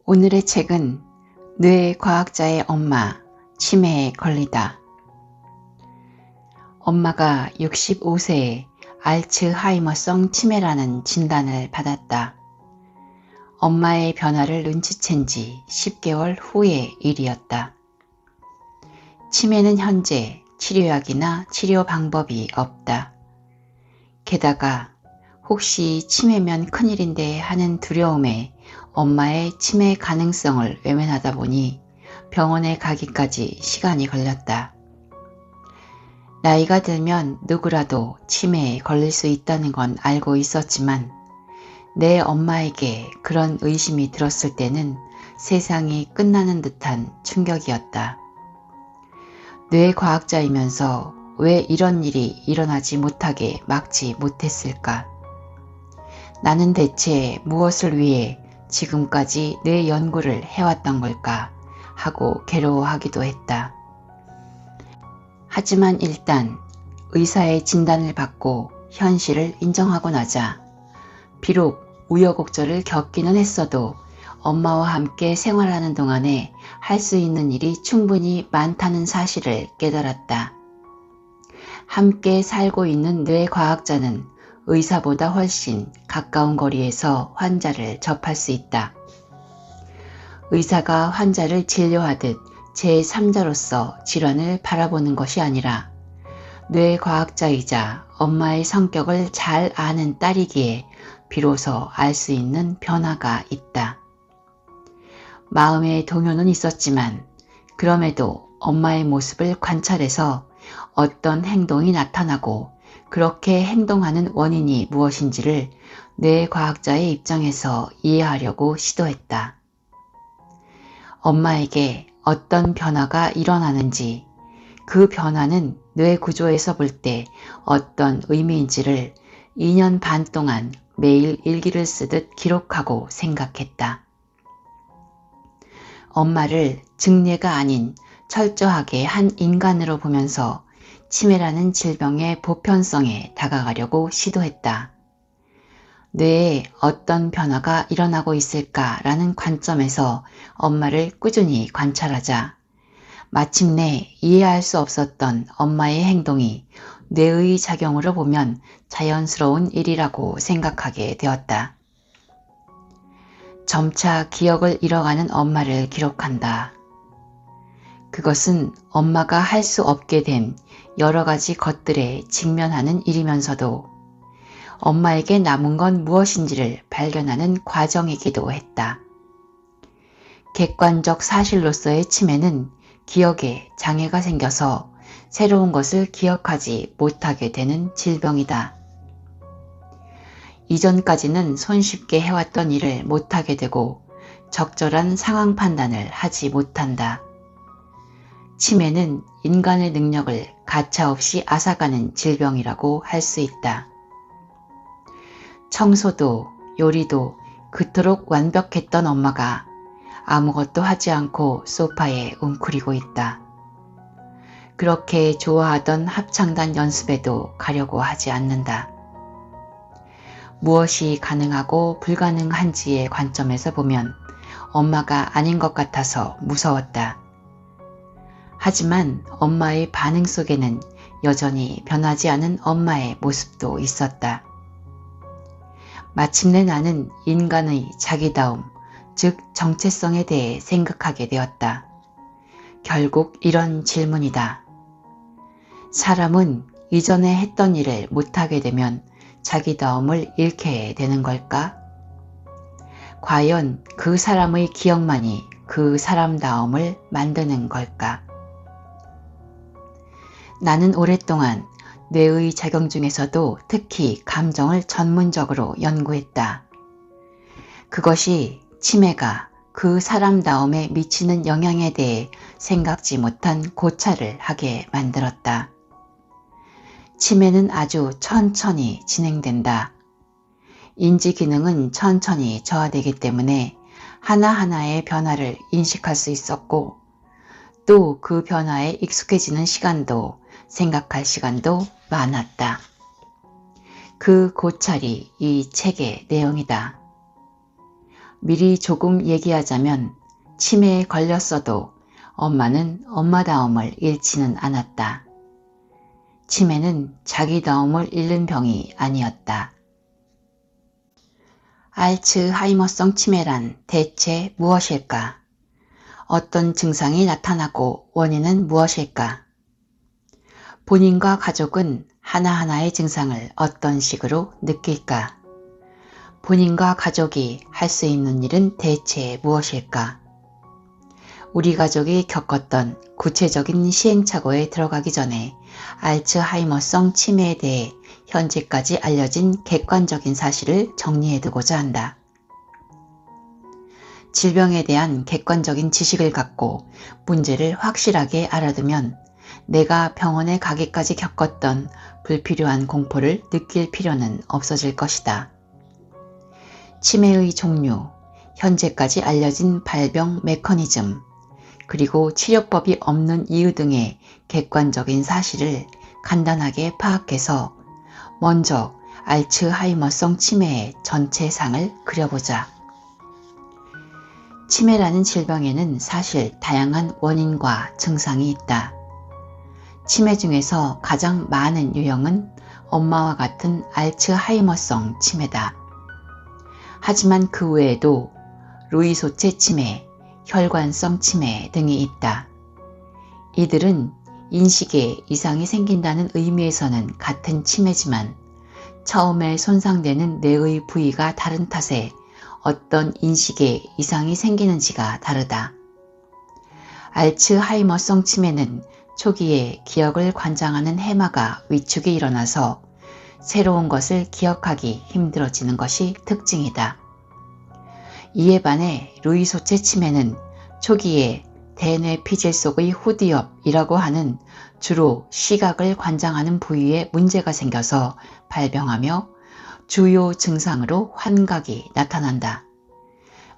오늘의 책은 뇌과학자의 엄마, 치매에 걸리다. 엄마가 65세에 알츠하이머성 치매라는 진단을 받았다. 엄마의 변화를 눈치챈 지 10개월 후의 일이었다. 치매는 현재 치료약이나 치료 방법이 없다. 게다가 혹시 치매면 큰일인데 하는 두려움에 엄마의 치매 가능성을 외면하다 보니 병원에 가기까지 시간이 걸렸다. 나이가 들면 누구라도 치매에 걸릴 수 있다는 건 알고 있었지만 내 엄마에게 그런 의심이 들었을 때는 세상이 끝나는 듯한 충격이었다. 뇌과학자이면서 왜 이런 일이 일어나지 못하게 막지 못했을까? 나는 대체 무엇을 위해 지금까지 뇌 연구를 해왔던 걸까 하고 괴로워하기도 했다. 하지만 일단 의사의 진단을 받고 현실을 인정하고 나자 비록 우여곡절을 겪기는 했어도 엄마와 함께 생활하는 동안에 할 수 있는 일이 충분히 많다는 사실을 깨달았다. 함께 살고 있는 뇌과학자는 의사보다 훨씬 가까운 거리에서 환자를 접할 수 있다. 의사가 환자를 진료하듯 제3자로서 질환을 바라보는 것이 아니라 뇌과학자이자 엄마의 성격을 잘 아는 딸이기에 비로소 알 수 있는 변화가 있다. 마음의 동요는 있었지만 그럼에도 엄마의 모습을 관찰해서 어떤 행동이 나타나고 그렇게 행동하는 원인이 무엇인지를 뇌과학자의 입장에서 이해하려고 시도했다. 엄마에게 어떤 변화가 일어나는지, 그 변화는 뇌 구조에서 볼 때 어떤 의미인지를 2년 반 동안 매일 일기를 쓰듯 기록하고 생각했다. 엄마를 증례가 아닌 철저하게 한 인간으로 보면서 치매라는 질병의 보편성에 다가가려고 시도했다. 뇌에 어떤 변화가 일어나고 있을까라는 관점에서 엄마를 꾸준히 관찰하자 마침내 이해할 수 없었던 엄마의 행동이 뇌의 작용으로 보면 자연스러운 일이라고 생각하게 되었다. 점차 기억을 잃어가는 엄마를 기록한다. 그것은 엄마가 할 수 없게 된 여러 가지 것들에 직면하는 일이면서도 엄마에게 남은 건 무엇인지를 발견하는 과정이기도 했다. 객관적 사실로서의 치매는 기억에 장애가 생겨서 새로운 것을 기억하지 못하게 되는 질병이다. 이전까지는 손쉽게 해왔던 일을 못하게 되고 적절한 상황 판단을 하지 못한다. 치매는 인간의 능력을 가차없이 앗아가는 질병이라고 할 수 있다. 청소도 요리도 그토록 완벽했던 엄마가 아무것도 하지 않고 소파에 웅크리고 있다. 그렇게 좋아하던 합창단 연습에도 가려고 하지 않는다. 무엇이 가능하고 불가능한지의 관점에서 보면 엄마가 아닌 것 같아서 무서웠다. 하지만 엄마의 반응 속에는 여전히 변하지 않은 엄마의 모습도 있었다. 마침내 나는 인간의 자기다움, 즉 정체성에 대해 생각하게 되었다. 결국 이런 질문이다. 사람은 이전에 했던 일을 못하게 되면 자기다움을 잃게 되는 걸까? 과연 그 사람의 기억만이 그 사람다움을 만드는 걸까? 나는 오랫동안 뇌의 작용 중에서도 특히 감정을 전문적으로 연구했다. 그것이 치매가 그 사람다움에 미치는 영향에 대해 생각지 못한 고찰을 하게 만들었다. 치매는 아주 천천히 진행된다. 인지 기능은 천천히 저하되기 때문에 하나하나의 변화를 인식할 수 있었고 또 그 변화에 익숙해지는 시간도 생각할 시간도 많았다. 그 고찰이 이 책의 내용이다. 미리 조금 얘기하자면 치매에 걸렸어도 엄마는 엄마다움을 잃지는 않았다. 치매는 자기다움을 잃는 병이 아니었다. 알츠하이머성 치매란 대체 무엇일까? 어떤 증상이 나타나고 원인은 무엇일까? 본인과 가족은 하나하나의 증상을 어떤 식으로 느낄까? 본인과 가족이 할 수 있는 일은 대체 무엇일까? 우리 가족이 겪었던 구체적인 시행착오에 들어가기 전에 알츠하이머성 치매에 대해 현재까지 알려진 객관적인 사실을 정리해두고자 한다. 질병에 대한 객관적인 지식을 갖고 문제를 확실하게 알아두면 내가 병원에 가기까지 겪었던 불필요한 공포를 느낄 필요는 없어질 것이다. 치매의 종류, 현재까지 알려진 발병 메커니즘, 그리고 치료법이 없는 이유 등의 객관적인 사실을 간단하게 파악해서 먼저 알츠하이머성 치매의 전체상을 그려보자. 치매라는 질병에는 사실 다양한 원인과 증상이 있다. 치매 중에서 가장 많은 유형은 엄마와 같은 알츠하이머성 치매다. 하지만 그 외에도 루이소체 치매, 혈관성 치매 등이 있다. 이들은 인식에 이상이 생긴다는 의미에서는 같은 치매지만 처음에 손상되는 뇌의 부위가 다른 탓에 어떤 인식에 이상이 생기는지가 다르다. 알츠하이머성 치매는 초기에 기억을 관장하는 해마가 위축이 일어나서 새로운 것을 기억하기 힘들어지는 것이 특징이다. 이에 반해 루이소체 치매는 초기에 대뇌 피질 속의 후두엽이라고 하는 주로 시각을 관장하는 부위에 문제가 생겨서 발병하며 주요 증상으로 환각이 나타난다.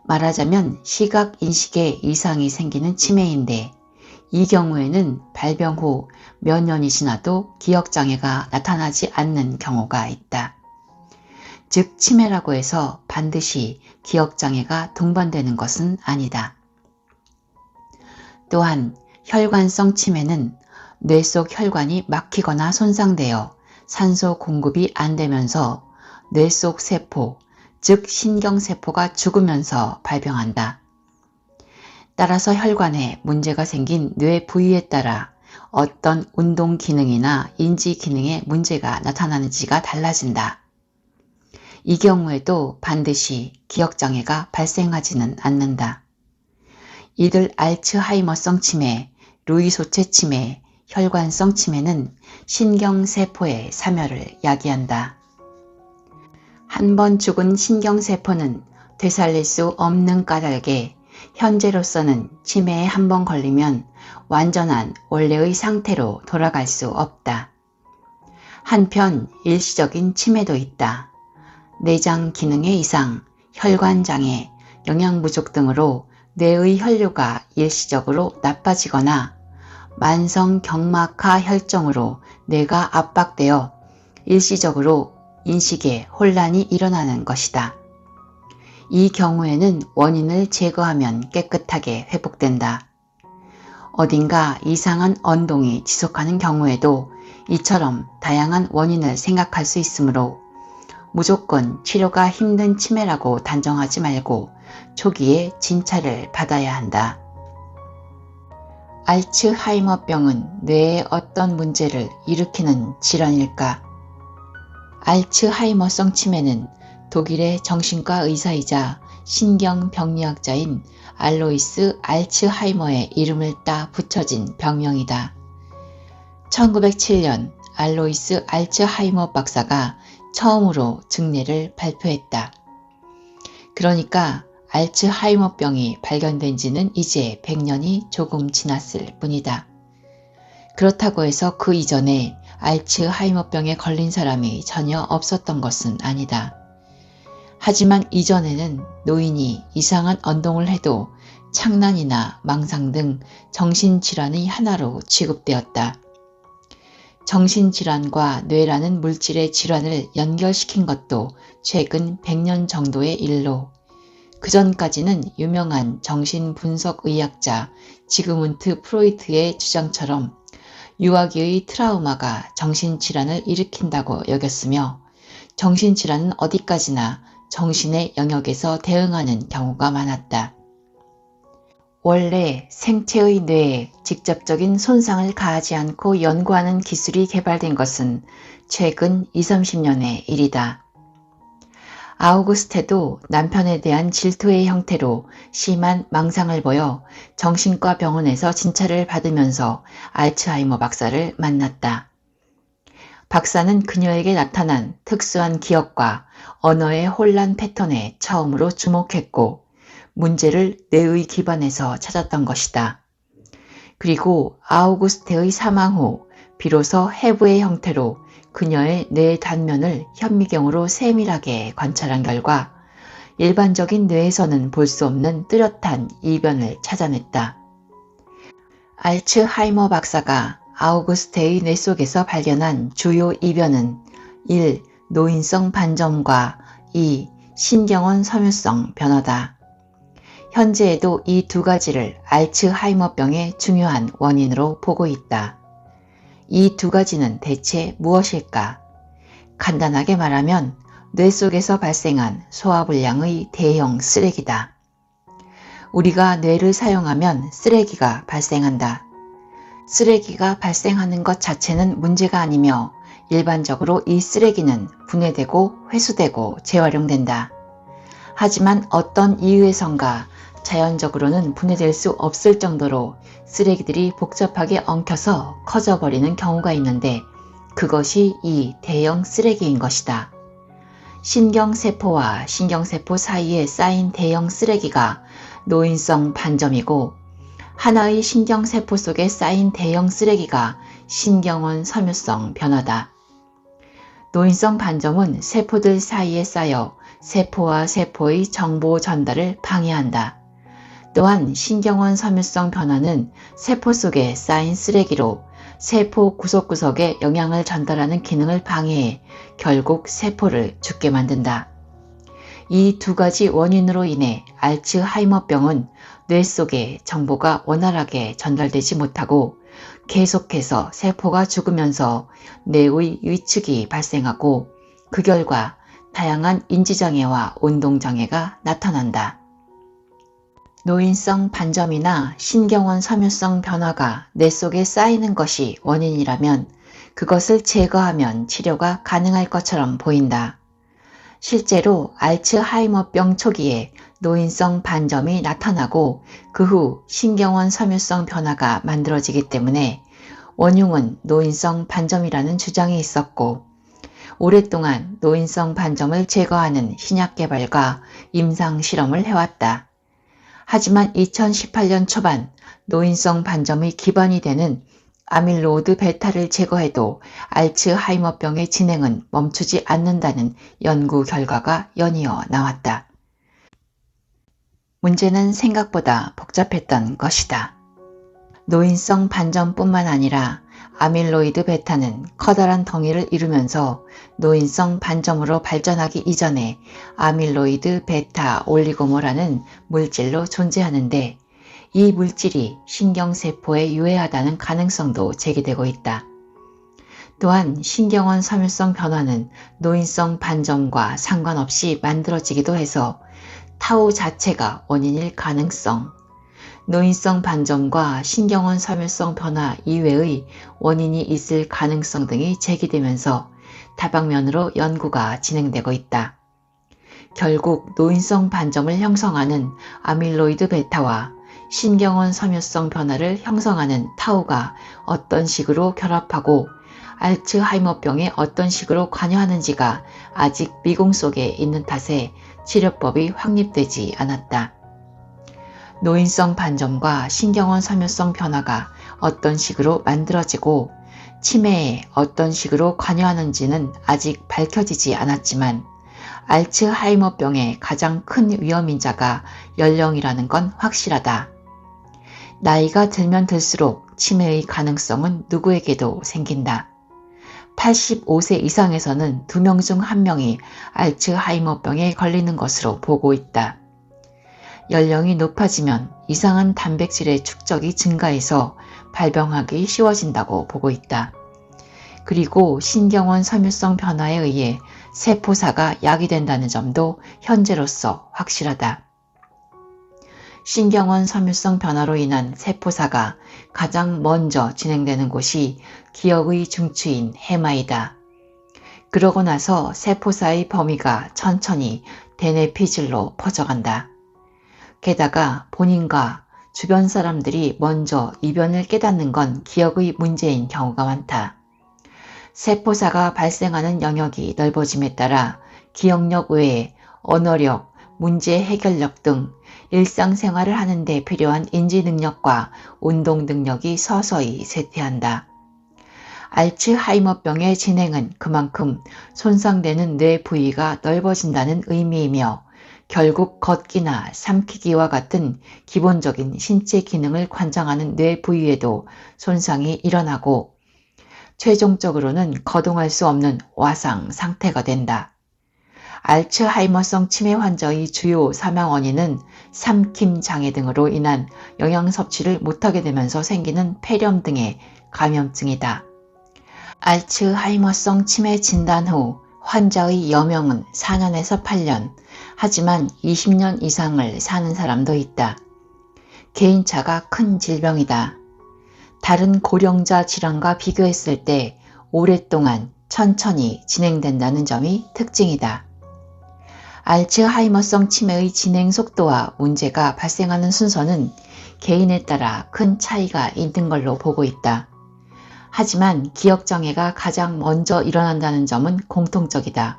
말하자면 시각 인식에 이상이 생기는 치매인데 이 경우에는 발병 후 몇 년이 지나도 기억장애가 나타나지 않는 경우가 있다. 즉 치매라고 해서 반드시 기억장애가 동반되는 것은 아니다. 또한 혈관성 치매는 뇌 속 혈관이 막히거나 손상되어 산소 공급이 안 되면서 뇌 속 세포, 즉 신경세포가 죽으면서 발병한다. 따라서 혈관에 문제가 생긴 뇌 부위에 따라 어떤 운동 기능이나 인지 기능에 문제가 나타나는지가 달라진다. 이 경우에도 반드시 기억장애가 발생하지는 않는다. 이들 알츠하이머성 치매, 루이소체 치매, 혈관성 치매는 신경세포의 사멸을 야기한다. 한 번 죽은 신경세포는 되살릴 수 없는 까닭에 현재로서는 치매에 한 번 걸리면 완전한 원래의 상태로 돌아갈 수 없다. 한편 일시적인 치매도 있다. 내장 기능의 이상, 혈관장애, 영양 부족 등으로 뇌의 혈류가 일시적으로 나빠지거나 만성 경막하 혈증으로 뇌가 압박되어 일시적으로 인식에 혼란이 일어나는 것이다. 이 경우에는 원인을 제거하면 깨끗하게 회복된다. 어딘가 이상한 언동이 지속하는 경우에도 이처럼 다양한 원인을 생각할 수 있으므로 무조건 치료가 힘든 치매라고 단정하지 말고 초기에 진찰을 받아야 한다. 알츠하이머병은 뇌에 어떤 문제를 일으키는 질환일까? 알츠하이머성 치매는 독일의 정신과 의사이자 신경병리학자인 알로이스 알츠하이머의 이름을 따 붙여진 병명이다. 1907년 알로이스 알츠하이머 박사가 처음으로 증례를 발표했다. 그러니까 알츠하이머병이 발견된 지는 이제 100년이 조금 지났을 뿐이다. 그렇다고 해서 그 이전에 알츠하이머병에 걸린 사람이 전혀 없었던 것은 아니다. 하지만 이전에는 노인이 이상한 언동을 해도 창난이나 망상 등 정신질환의 하나로 취급되었다. 정신질환과 뇌라는 물질의 질환을 연결시킨 것도 최근 100년 정도의 일로 그전까지는 유명한 정신분석의학자 지그문트 프로이트의 주장처럼 유아기의 트라우마가 정신질환을 일으킨다고 여겼으며 정신질환은 어디까지나 정신의 영역에서 대응하는 경우가 많았다. 원래 생체의 뇌에 직접적인 손상을 가하지 않고 연구하는 기술이 개발된 것은 최근 20, 30년의 일이다. 아우구스테도 남편에 대한 질투의 형태로 심한 망상을 보여 정신과 병원에서 진찰을 받으면서 알츠하이머 박사를 만났다. 박사는 그녀에게 나타난 특수한 기억과 언어의 혼란 패턴에 처음으로 주목했고 문제를 뇌의 기반에서 찾았던 것이다. 그리고 아우구스테의 사망 후 비로소 해부의 형태로 그녀의 뇌 단면을 현미경으로 세밀하게 관찰한 결과 일반적인 뇌에서는 볼 수 없는 뚜렷한 이변을 찾아냈다. 알츠하이머 박사가 아우구스테의 뇌 속에서 발견한 주요 이변은 1. 노인성 반점과 2. 신경원 섬유성 변화다. 현재에도 이 두 가지를 알츠하이머병의 중요한 원인으로 보고 있다. 이 두 가지는 대체 무엇일까? 간단하게 말하면 뇌 속에서 발생한 소화불량의 대형 쓰레기다. 우리가 뇌를 사용하면 쓰레기가 발생한다. 쓰레기가 발생하는 것 자체는 문제가 아니며 일반적으로 이 쓰레기는 분해되고 회수되고 재활용된다. 하지만 어떤 이유에선가 자연적으로는 분해될 수 없을 정도로 쓰레기들이 복잡하게 엉켜서 커져버리는 경우가 있는데 그것이 이 대형 쓰레기인 것이다. 신경세포와 신경세포 사이에 쌓인 대형 쓰레기가 노인성 반점이고 하나의 신경세포 속에 쌓인 대형 쓰레기가 신경원 섬유성 변화다. 노인성 반점은 세포들 사이에 쌓여 세포와 세포의 정보 전달을 방해한다. 또한 신경원 섬유성 변화는 세포 속에 쌓인 쓰레기로 세포 구석구석에 영향을 전달하는 기능을 방해해 결국 세포를 죽게 만든다. 이 두 가지 원인으로 인해 알츠하이머병은 뇌 속에 정보가 원활하게 전달되지 못하고 계속해서 세포가 죽으면서 뇌의 위축이 발생하고 그 결과 다양한 인지장애와 운동장애가 나타난다. 노인성 반점이나 신경원 섬유성 변화가 뇌 속에 쌓이는 것이 원인이라면 그것을 제거하면 치료가 가능할 것처럼 보인다. 실제로 알츠하이머병 초기에 노인성 반점이 나타나고 그 후 신경원 섬유성 변화가 만들어지기 때문에 원흉은 노인성 반점이라는 주장이 있었고 오랫동안 노인성 반점을 제거하는 신약 개발과 임상 실험을 해왔다. 하지만 2018년 초반 노인성 반점의 기반이 되는 아밀로이드 베타를 제거해도 알츠하이머병의 진행은 멈추지 않는다는 연구 결과가 연이어 나왔다. 문제는 생각보다 복잡했던 것이다. 노인성 반점뿐만 아니라 아밀로이드 베타는 커다란 덩이를 이루면서 노인성 반점으로 발전하기 이전에 아밀로이드 베타 올리고모라는 물질로 존재하는데 이 물질이 신경세포에 유해하다는 가능성도 제기되고 있다. 또한 신경원 섬유성 변화는 노인성 반점과 상관없이 만들어지기도 해서 타우 자체가 원인일 가능성, 노인성 반점과 신경원 섬유성 변화 이외의 원인이 있을 가능성 등이 제기되면서 다방면으로 연구가 진행되고 있다. 결국 노인성 반점을 형성하는 아밀로이드 베타와 신경원 섬유성 변화를 형성하는 타우가 어떤 식으로 결합하고 알츠하이머병에 어떤 식으로 관여하는지가 아직 미공 속에 있는 탓에 치료법이 확립되지 않았다. 노인성 반점과 신경원 섬유성 변화가 어떤 식으로 만들어지고 치매에 어떤 식으로 관여하는지는 아직 밝혀지지 않았지만 알츠하이머병의 가장 큰 위험인자가 연령이라는 건 확실하다. 나이가 들면 들수록 치매의 가능성은 누구에게도 생긴다. 85세 이상에서는 2명 중 1명이 알츠하이머병에 걸리는 것으로 보고 있다. 연령이 높아지면 이상한 단백질의 축적이 증가해서 발병하기 쉬워진다고 보고 있다. 그리고 신경원 섬유성 변화에 의해 세포사가 야기된다는 점도 현재로서 확실하다. 신경원 섬유성 변화로 인한 세포사가 가장 먼저 진행되는 곳이 기억의 중추인 해마이다. 그러고 나서 세포사의 범위가 천천히 대뇌피질로 퍼져간다. 게다가 본인과 주변 사람들이 먼저 이변을 깨닫는 건 기억의 문제인 경우가 많다. 세포사가 발생하는 영역이 넓어짐에 따라 기억력 외에 언어력, 문제 해결력 등 일상생활을 하는 데 필요한 인지 능력과 운동 능력이 서서히 쇠퇴한다. 알츠하이머병의 진행은 그만큼 손상되는 뇌 부위가 넓어진다는 의미이며 결국 걷기나 삼키기와 같은 기본적인 신체 기능을 관장하는 뇌 부위에도 손상이 일어나고 최종적으로는 거동할 수 없는 와상 상태가 된다. 알츠하이머성 치매 환자의 주요 사망 원인은 삼킴 장애 등으로 인한 영양 섭취를 못하게 되면서 생기는 폐렴 등의 감염증이다. 알츠하이머성 치매 진단 후 환자의 여명은 4년에서 8년, 하지만 20년 이상을 사는 사람도 있다. 개인차가 큰 질병이다. 다른 고령자 질환과 비교했을 때 오랫동안 천천히 진행된다는 점이 특징이다. 알츠하이머성 치매의 진행 속도와 문제가 발생하는 순서는 개인에 따라 큰 차이가 있는 걸로 보고 있다. 하지만 기억장애가 가장 먼저 일어난다는 점은 공통적이다.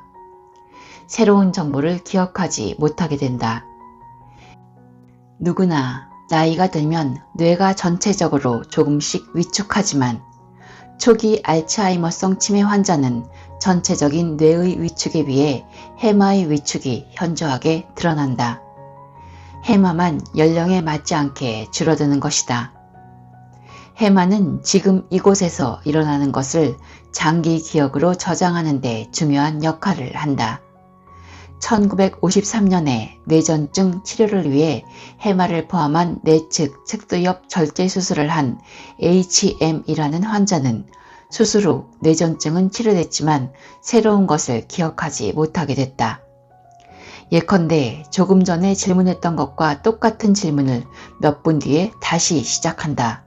새로운 정보를 기억하지 못하게 된다. 누구나 나이가 들면 뇌가 전체적으로 조금씩 위축하지만 초기 알츠하이머성 치매 환자는 전체적인 뇌의 위축에 비해 해마의 위축이 현저하게 드러난다. 해마만 연령에 맞지 않게 줄어드는 것이다. 해마는 지금 이곳에서 일어나는 것을 장기 기억으로 저장하는 데 중요한 역할을 한다. 1953년에 뇌전증 치료를 위해 해마를 포함한 내측 측두엽 절제 수술을 한 HM이라는 환자는 수술 후 뇌전증은 치료됐지만 새로운 것을 기억하지 못하게 됐다. 예컨대 조금 전에 질문했던 것과 똑같은 질문을 몇 분 뒤에 다시 시작한다.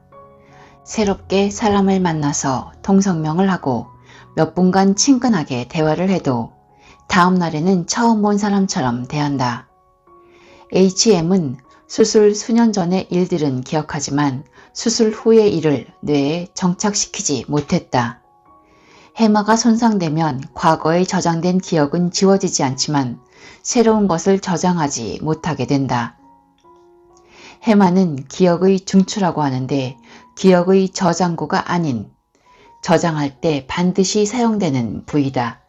새롭게 사람을 만나서 통성명을 하고 몇 분간 친근하게 대화를 해도 다음 날에는 처음 본 사람처럼 대한다. HM은 수술 수년 전의 일들은 기억하지만 수술 후의 일을 뇌에 정착시키지 못했다. 해마가 손상되면 과거에 저장된 기억은 지워지지 않지만 새로운 것을 저장하지 못하게 된다. 해마는 기억의 중추라고 하는데 기억의 저장고가 아닌 저장할 때 반드시 사용되는 부위다.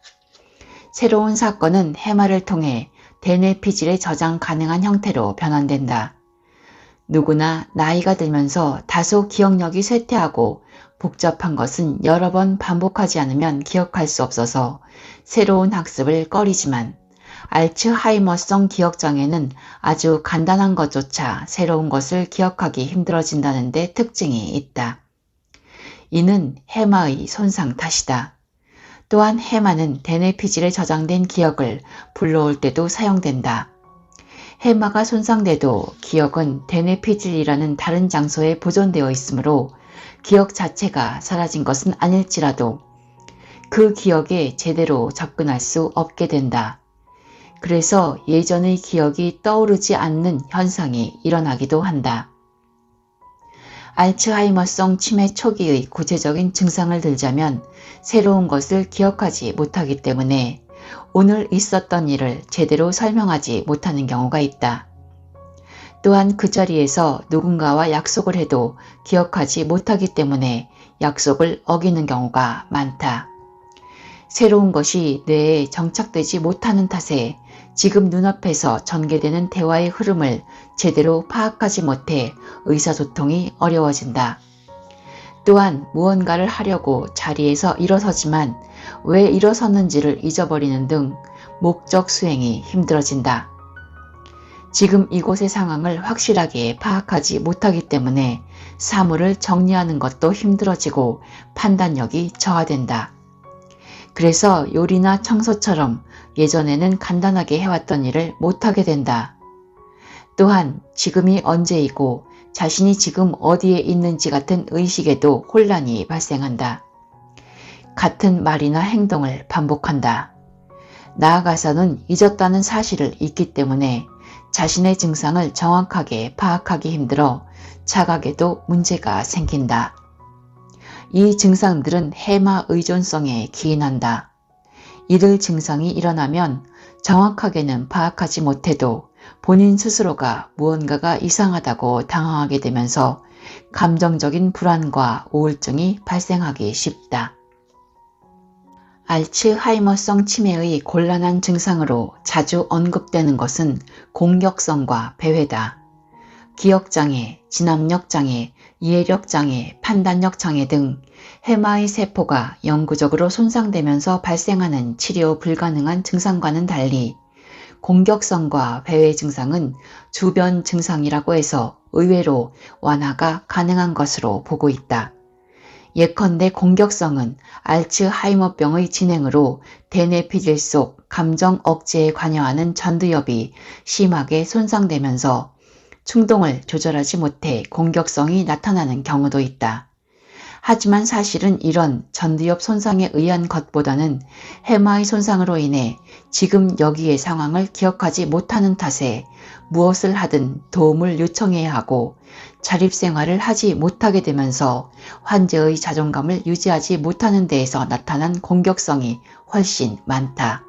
새로운 사건은 해마를 통해 대뇌피질에 저장 가능한 형태로 변환된다. 누구나 나이가 들면서 다소 기억력이 쇠퇴하고 복잡한 것은 여러 번 반복하지 않으면 기억할 수 없어서 새로운 학습을 꺼리지만 알츠하이머성 기억장애는 아주 간단한 것조차 새로운 것을 기억하기 힘들어진다는 데 특징이 있다. 이는 해마의 손상 탓이다. 또한 해마는 대뇌피질에 저장된 기억을 불러올 때도 사용된다. 해마가 손상돼도 기억은 대뇌피질이라는 다른 장소에 보존되어 있으므로 기억 자체가 사라진 것은 아닐지라도 그 기억에 제대로 접근할 수 없게 된다. 그래서 예전의 기억이 떠오르지 않는 현상이 일어나기도 한다. 알츠하이머성 치매 초기의 구체적인 증상을 들자면 새로운 것을 기억하지 못하기 때문에 오늘 있었던 일을 제대로 설명하지 못하는 경우가 있다. 또한 그 자리에서 누군가와 약속을 해도 기억하지 못하기 때문에 약속을 어기는 경우가 많다. 새로운 것이 뇌에 정착되지 못하는 탓에 지금 눈앞에서 전개되는 대화의 흐름을 제대로 파악하지 못해 의사소통이 어려워진다. 또한 무언가를 하려고 자리에서 일어서지만 왜 일어섰는지를 잊어버리는 등 목적 수행이 힘들어진다. 지금 이곳의 상황을 확실하게 파악하지 못하기 때문에 사물을 정리하는 것도 힘들어지고 판단력이 저하된다. 그래서 요리나 청소처럼 예전에는 간단하게 해왔던 일을 못하게 된다. 또한 지금이 언제이고 자신이 지금 어디에 있는지 같은 의식에도 혼란이 발생한다. 같은 말이나 행동을 반복한다. 나아가서는 잊었다는 사실을 잊기 때문에 자신의 증상을 정확하게 파악하기 힘들어 자각에도 문제가 생긴다. 이 증상들은 해마 의존성에 기인한다. 이들 증상이 일어나면 정확하게는 파악하지 못해도 본인 스스로가 무언가가 이상하다고 당황하게 되면서 감정적인 불안과 우울증이 발생하기 쉽다. 알츠하이머성 치매의 곤란한 증상으로 자주 언급되는 것은 공격성과 배회다. 기억장애, 진압력장애, 이해력장애, 판단력장애 등 해마의 세포가 영구적으로 손상되면서 발생하는 치료 불가능한 증상과는 달리 공격성과 배회 증상은 주변 증상이라고 해서 의외로 완화가 가능한 것으로 보고 있다. 예컨대 공격성은 알츠하이머병의 진행으로 대뇌피질 속 감정 억제에 관여하는 전두엽이 심하게 손상되면서 충동을 조절하지 못해 공격성이 나타나는 경우도 있다. 하지만 사실은 이런 전두엽 손상에 의한 것보다는 해마의 손상으로 인해 지금 여기의 상황을 기억하지 못하는 탓에 무엇을 하든 도움을 요청해야 하고 자립생활을 하지 못하게 되면서 환자의 자존감을 유지하지 못하는 데에서 나타난 공격성이 훨씬 많다.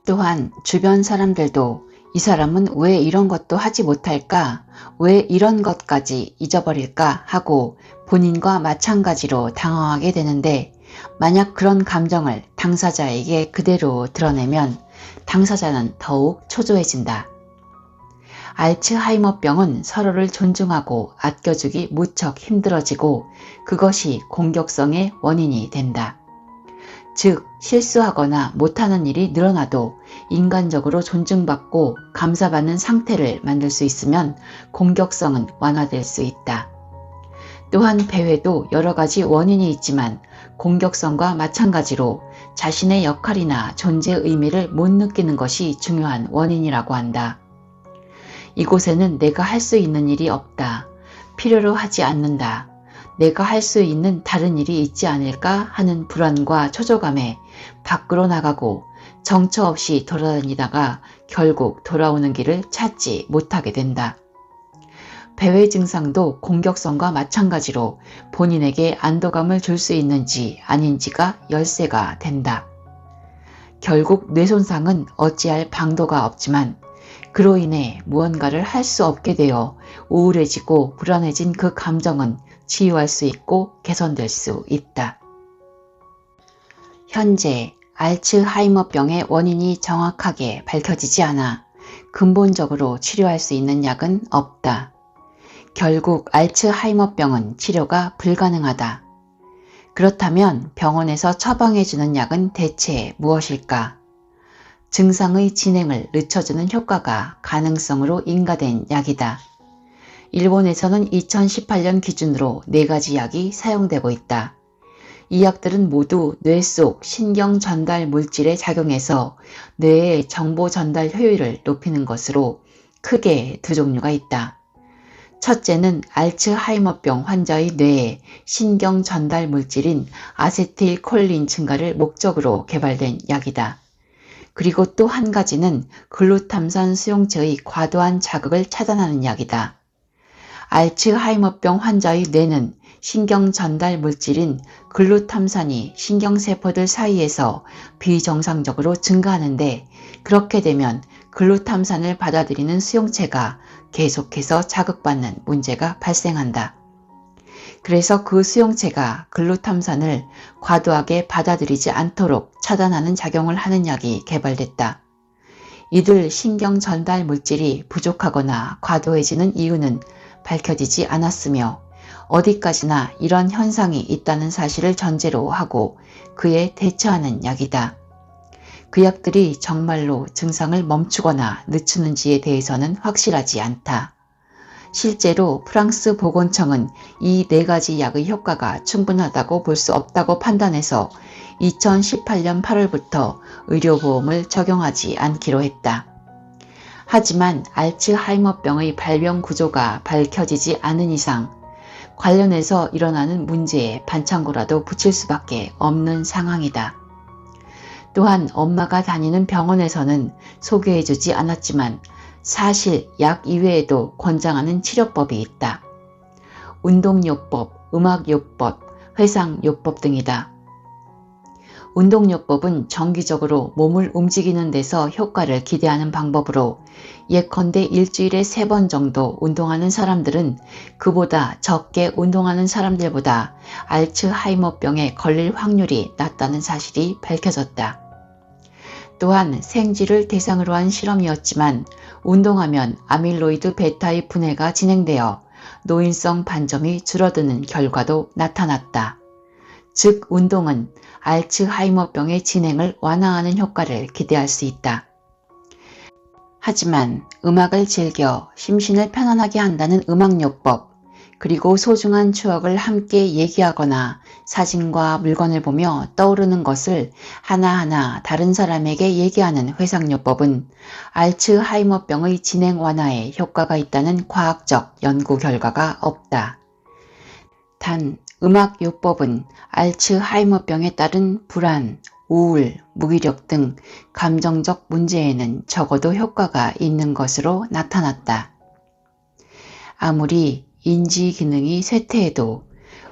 또한 주변 사람들도 이 사람은 왜 이런 것도 하지 못할까? 왜 이런 것까지 잊어버릴까? 하고 본인과 마찬가지로 당황하게 되는데 만약 그런 감정을 당사자에게 그대로 드러내면 당사자는 더욱 초조해진다. 알츠하이머병은 서로를 존중하고 아껴주기 무척 힘들어지고 그것이 공격성의 원인이 된다. 즉 실수하거나 못하는 일이 늘어나도 인간적으로 존중받고 감사받는 상태를 만들 수 있으면 공격성은 완화될 수 있다. 또한 배회도 여러 가지 원인이 있지만 공격성과 마찬가지로 자신의 역할이나 존재 의미를 못 느끼는 것이 중요한 원인이라고 한다. 이곳에는 내가 할 수 있는 일이 없다. 필요로 하지 않는다. 내가 할 수 있는 다른 일이 있지 않을까 하는 불안과 초조감에 밖으로 나가고 정처 없이 돌아다니다가 결국 돌아오는 길을 찾지 못하게 된다. 배회 증상도 공격성과 마찬가지로 본인에게 안도감을 줄 수 있는지 아닌지가 열쇠가 된다. 결국 뇌손상은 어찌할 방도가 없지만 그로 인해 무언가를 할 수 없게 되어 우울해지고 불안해진 그 감정은 치유할 수 있고 개선될 수 있다. 현재 알츠하이머병의 원인이 정확하게 밝혀지지 않아 근본적으로 치료할 수 있는 약은 없다. 결국 알츠하이머병은 치료가 불가능하다. 그렇다면 병원에서 처방해주는 약은 대체 무엇일까? 증상의 진행을 늦춰주는 효과가 가능성으로 인가된 약이다. 일본에서는 2018년 기준으로 4가지 약이 사용되고 있다. 이 약들은 모두 뇌 속 신경 전달 물질에 작용해서 뇌의 정보 전달 효율을 높이는 것으로 크게 2종류가 있다. 첫째는 알츠하이머병 환자의 뇌에 신경 전달 물질인 아세틸콜린 증가를 목적으로 개발된 약이다. 그리고 또 한 가지는 글루탐산 수용체의 과도한 자극을 차단하는 약이다. 알츠하이머병 환자의 뇌는 신경 전달 물질인 글루탐산이 신경세포들 사이에서 비정상적으로 증가하는데 그렇게 되면 글루탐산을 받아들이는 수용체가 계속해서 자극받는 문제가 발생한다. 그래서 그 수용체가 글루탐산을 과도하게 받아들이지 않도록 차단하는 작용을 하는 약이 개발됐다. 이들 신경 전달 물질이 부족하거나 과도해지는 이유는 밝혀지지 않았으며 어디까지나 이런 현상이 있다는 사실을 전제로 하고 그에 대처하는 약이다. 그 약들이 정말로 증상을 멈추거나 늦추는지에 대해서는 확실하지 않다. 실제로 프랑스 보건청은 이 4가지 약의 효과가 충분하다고 볼 수 없다고 판단해서 2018년 8월부터 의료보험을 적용하지 않기로 했다. 하지만 알츠하이머병의 발병 구조가 밝혀지지 않은 이상 관련해서 일어나는 문제에 반창고라도 붙일 수밖에 없는 상황이다. 또한 엄마가 다니는 병원에서는 소개해주지 않았지만 사실 약 이외에도 권장하는 치료법이 있다. 운동요법, 음악요법, 회상요법 등이다. 운동요법은 정기적으로 몸을 움직이는 데서 효과를 기대하는 방법으로 예컨대 일주일에 3번 정도 운동하는 사람들은 그보다 적게 운동하는 사람들보다 알츠하이머병에 걸릴 확률이 낮다는 사실이 밝혀졌다. 또한 생쥐를 대상으로 한 실험이었지만 운동하면 아밀로이드 베타의 분해가 진행되어 노인성 반점이 줄어드는 결과도 나타났다. 즉 운동은 알츠하이머병의 진행을 완화하는 효과를 기대할 수 있다. 하지만 음악을 즐겨 심신을 편안하게 한다는 음악요법, 그리고 소중한 추억을 함께 얘기하거나 사진과 물건을 보며 떠오르는 것을 하나하나 다른 사람에게 얘기하는 회상요법은 알츠하이머병의 진행 완화에 효과가 있다는 과학적 연구 결과가 없다. 단, 음악요법은 알츠하이머병에 따른 불안, 우울, 무기력 등 감정적 문제에는 적어도 효과가 있는 것으로 나타났다. 아무리 인지 기능이 쇠퇴해도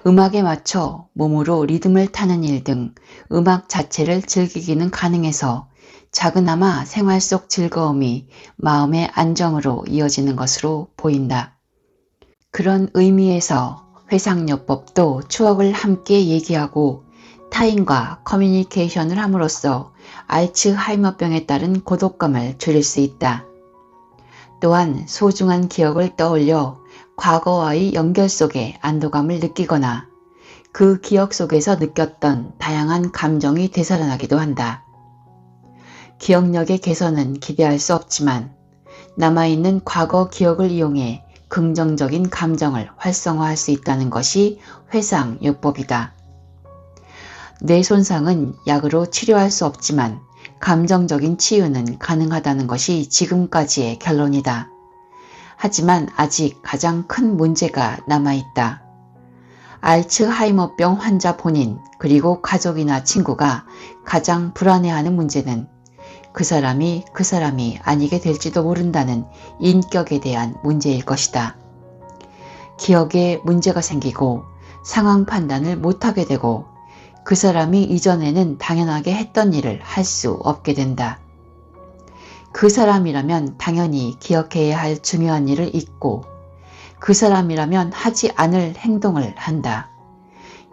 음악에 맞춰 몸으로 리듬을 타는 일 등 음악 자체를 즐기기는 가능해서 작으나마 생활 속 즐거움이 마음의 안정으로 이어지는 것으로 보인다. 그런 의미에서 회상요법도 추억을 함께 얘기하고 타인과 커뮤니케이션을 함으로써 알츠하이머병에 따른 고독감을 줄일 수 있다. 또한 소중한 기억을 떠올려 과거와의 연결 속에 안도감을 느끼거나 그 기억 속에서 느꼈던 다양한 감정이 되살아나기도 한다. 기억력의 개선은 기대할 수 없지만 남아있는 과거 기억을 이용해 긍정적인 감정을 활성화할 수 있다는 것이 회상요법이다. 뇌 손상은 약으로 치료할 수 없지만 감정적인 치유는 가능하다는 것이 지금까지의 결론이다. 하지만 아직 가장 큰 문제가 남아있다. 알츠하이머병 환자 본인 그리고 가족이나 친구가 가장 불안해하는 문제는 그 사람이 아니게 될지도 모른다는 인격에 대한 문제일 것이다. 기억에 문제가 생기고 상황 판단을 못하게 되고 그 사람이 이전에는 당연하게 했던 일을 할 수 없게 된다. 그 사람이라면 당연히 기억해야 할 중요한 일을 잊고 그 사람이라면 하지 않을 행동을 한다.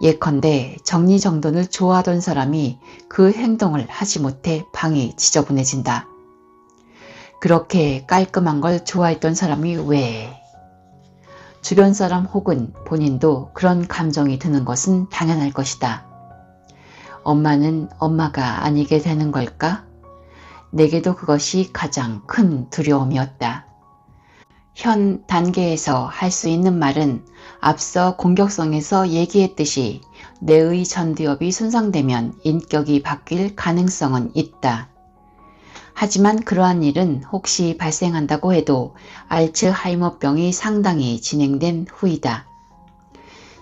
예컨대 정리정돈을 좋아하던 사람이 그 행동을 하지 못해 방이 지저분해진다. 그렇게 깔끔한 걸 좋아했던 사람이 왜? 주변 사람 혹은 본인도 그런 감정이 드는 것은 당연할 것이다. 엄마는 엄마가 아니게 되는 걸까? 내게도 그것이 가장 큰 두려움이었다. 현 단계에서 할 수 있는 말은 앞서 공격성에서 얘기했듯이 뇌의 전두엽이 손상되면 인격이 바뀔 가능성은 있다. 하지만 그러한 일은 혹시 발생한다고 해도 알츠하이머병이 상당히 진행된 후이다.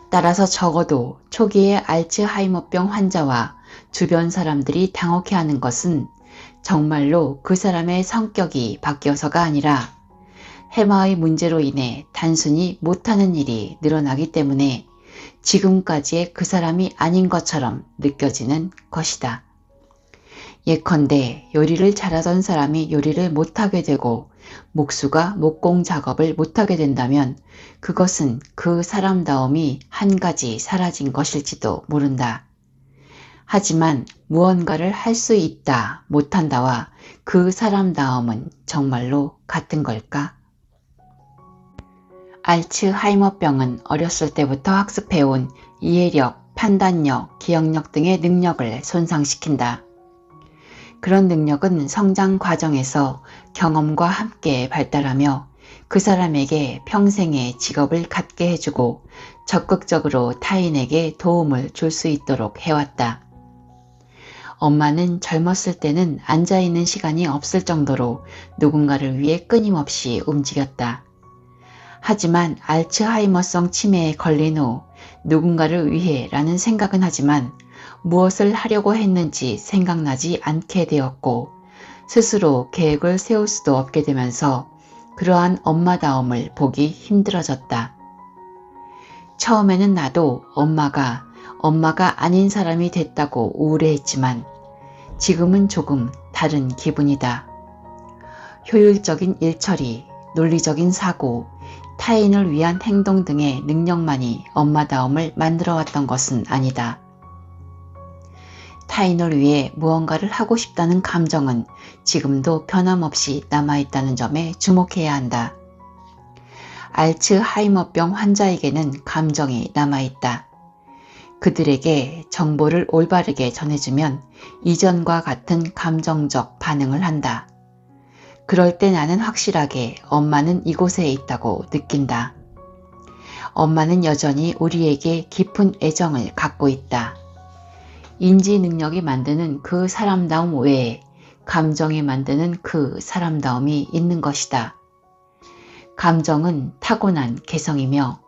따라서 적어도 초기의 알츠하이머병 환자와 주변 사람들이 당혹해하는 것은 정말로 그 사람의 성격이 바뀌어서가 아니라 해마의 문제로 인해 단순히 못하는 일이 늘어나기 때문에 지금까지의 그 사람이 아닌 것처럼 느껴지는 것이다. 예컨대 요리를 잘하던 사람이 요리를 못하게 되고 목수가 목공 작업을 못하게 된다면 그것은 그 사람다움이 한 가지 사라진 것일지도 모른다. 하지만 무언가를 할 수 있다, 못한다와 그 사람다움은 정말로 같은 걸까? 알츠하이머병은 어렸을 때부터 학습해온 이해력, 판단력, 기억력 등의 능력을 손상시킨다. 그런 능력은 성장 과정에서 경험과 함께 발달하며 그 사람에게 평생의 직업을 갖게 해주고 적극적으로 타인에게 도움을 줄 수 있도록 해왔다. 엄마는 젊었을 때는 앉아있는 시간이 없을 정도로 누군가를 위해 끊임없이 움직였다. 하지만 알츠하이머성 치매에 걸린 후 누군가를 위해 라는 생각은 하지만 무엇을 하려고 했는지 생각나지 않게 되었고 스스로 계획을 세울 수도 없게 되면서 그러한 엄마다움을 보기 힘들어졌다. 처음에는 나도 엄마가 아닌 사람이 됐다고 우울해했지만 지금은 조금 다른 기분이다. 효율적인 일처리, 논리적인 사고, 타인을 위한 행동 등의 능력만이 엄마다움을 만들어왔던 것은 아니다. 타인을 위해 무언가를 하고 싶다는 감정은 지금도 변함없이 남아있다는 점에 주목해야 한다. 알츠하이머병 환자에게는 감정이 남아있다. 그들에게 정보를 올바르게 전해주면 이전과 같은 감정적 반응을 한다. 그럴 때 나는 확실하게 엄마는 이곳에 있다고 느낀다. 엄마는 여전히 우리에게 깊은 애정을 갖고 있다. 인지 능력이 만드는 그 사람다움 외에 감정이 만드는 그 사람다움이 있는 것이다. 감정은 타고난 개성이며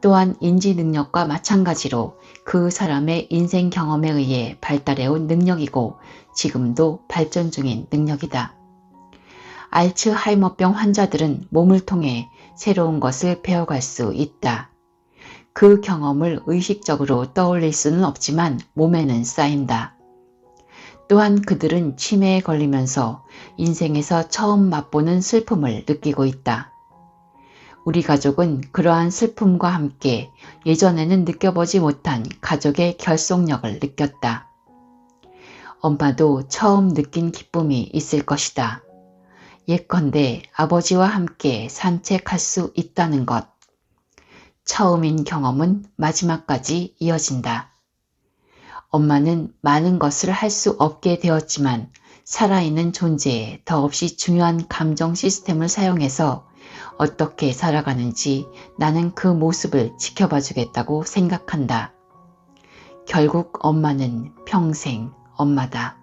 또한 인지 능력과 마찬가지로 그 사람의 인생 경험에 의해 발달해온 능력이고 지금도 발전 중인 능력이다. 알츠하이머병 환자들은 몸을 통해 새로운 것을 배워갈 수 있다. 그 경험을 의식적으로 떠올릴 수는 없지만 몸에는 쌓인다. 또한 그들은 치매에 걸리면서 인생에서 처음 맛보는 슬픔을 느끼고 있다. 우리 가족은 그러한 슬픔과 함께 예전에는 느껴보지 못한 가족의 결속력을 느꼈다. 엄마도 처음 느낀 기쁨이 있을 것이다. 예컨대 아버지와 함께 산책할 수 있다는 것. 처음인 경험은 마지막까지 이어진다. 엄마는 많은 것을 할 수 없게 되었지만 살아있는 존재에 더없이 중요한 감정 시스템을 사용해서 어떻게 살아가는지 나는 그 모습을 지켜봐 주겠다고 생각한다. 결국 엄마는 평생 엄마다.